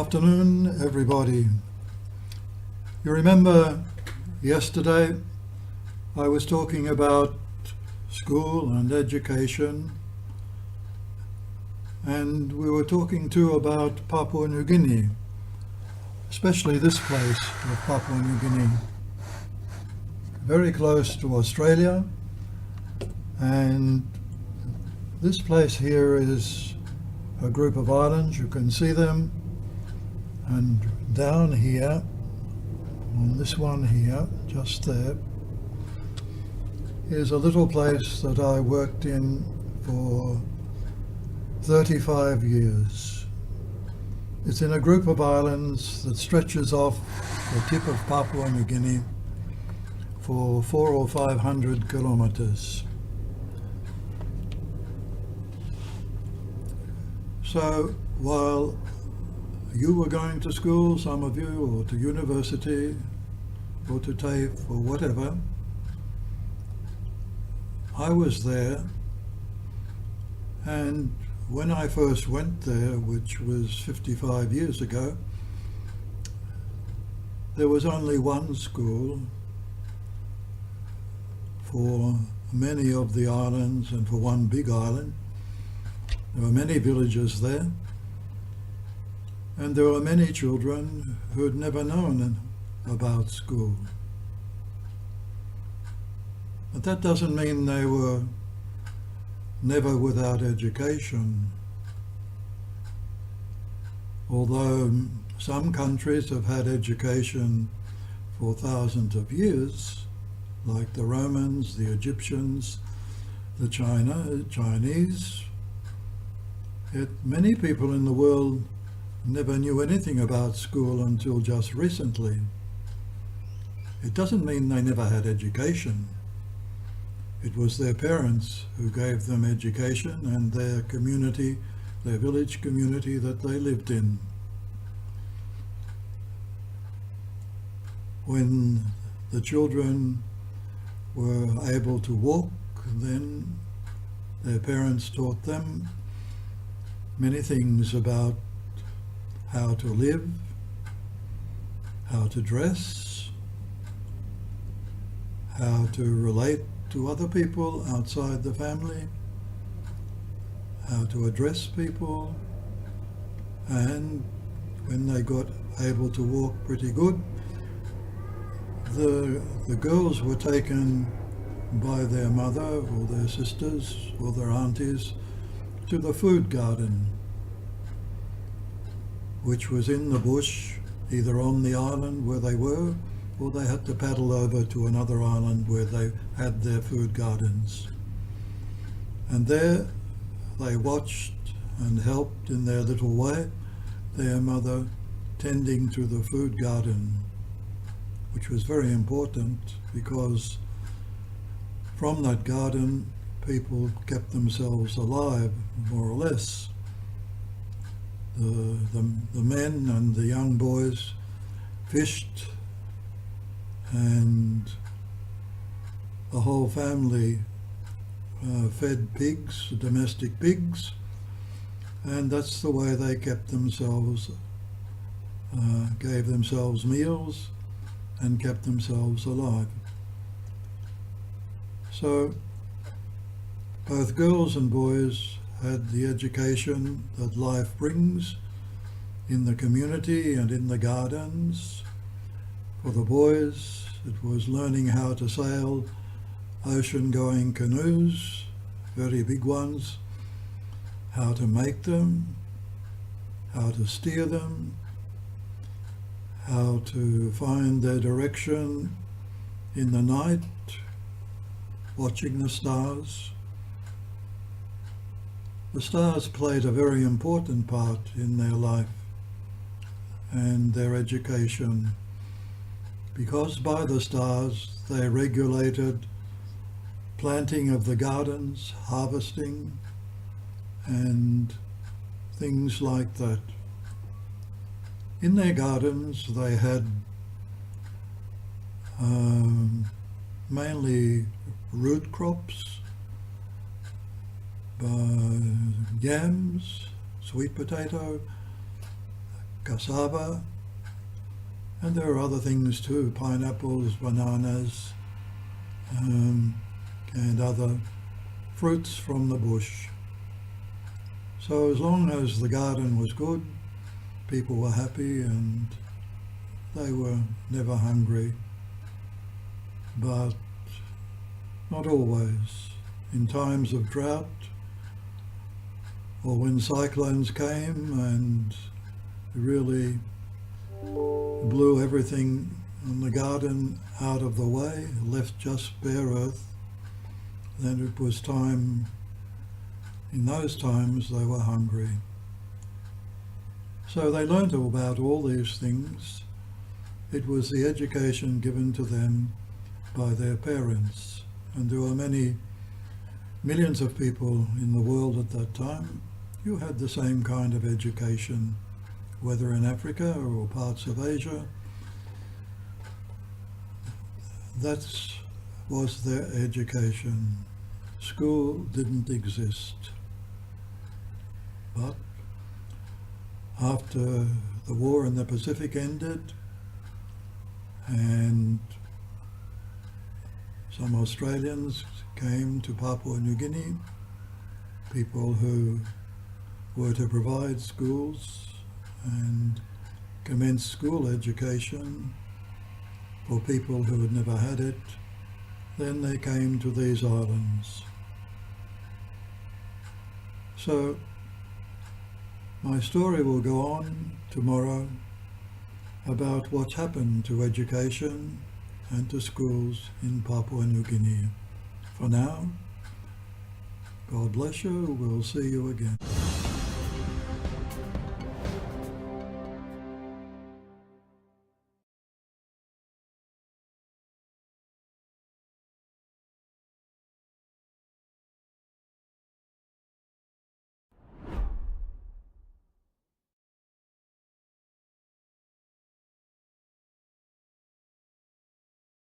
afternoon, everybody. You remember yesterday I was talking about school and education, and we were talking too about Papua New Guinea, especially this place of Papua New Guinea, very close to Australia. And this place here is a group of islands, you can see them, and down here, on this one here, just there, is a little place that I worked in for 35 years. It's in a group of islands that stretches off the tip of Papua New Guinea for 400 or 500 kilometers. So while you were going to school, some of you, or to university, or to TAFE, or whatever, I was there, and when I first went there, which was 55 years ago, there was only one school for many of the islands and for one big island. There were many villages there, and there were many children who had never known about school. But that doesn't mean they were never without education. Although some countries have had education for thousands of years, like the Romans, the Egyptians, the Chinese, yet many people in the world never knew anything about school until just recently. It doesn't mean they never had education. It was their parents who gave them education and their community, their village community that they lived in. When the children were able to walk, then their parents taught them many things about how to live, how to dress, how to relate to other people outside the family, how to address people, and when they got able to walk pretty good, the girls were taken by their mother or their sisters or their aunties to the food garden, which was in the bush, either on the island where they were, or they had to paddle over to another island where they had their food gardens. And there they watched and helped in their little way their mother tending to the food garden, which was very important because from that garden people kept themselves alive, more or less. The men and the young boys fished, and the whole family fed pigs, domestic pigs, and that's the way they kept themselves, gave themselves meals and kept themselves alive. So both girls and boys had the education that life brings in the community and in the gardens. For the boys, it was learning how to sail ocean-going canoes, very big ones, how to make them, how to steer them, how to find their direction in the night, watching the stars. The stars played a very important part in their life and their education, because by the stars they regulated planting of the gardens, harvesting, and things like that. In their gardens they had mainly root crops, yams, sweet potato, cassava, and there are other things too, pineapples, bananas, and other fruits from the bush. So as long as the garden was good, people were happy and they were never hungry. But not always. In times of drought, or when cyclones came and really blew everything in the garden out of the way, left just bare earth, then it was time, in those times they were hungry. So they learnt about all these things. It was the education given to them by their parents. And there were many millions of people in the world at that time who had the same kind of education, whether in Africa or parts of Asia. That was their education. School didn't exist. But after the war in the Pacific ended, and some Australians came to Papua New Guinea, people who were to provide schools and commence school education for people who had never had it. Then they came to these islands. So my story will go on tomorrow about what's happened to education and to schools in Papua New Guinea. For now, God bless you. We'll see you again.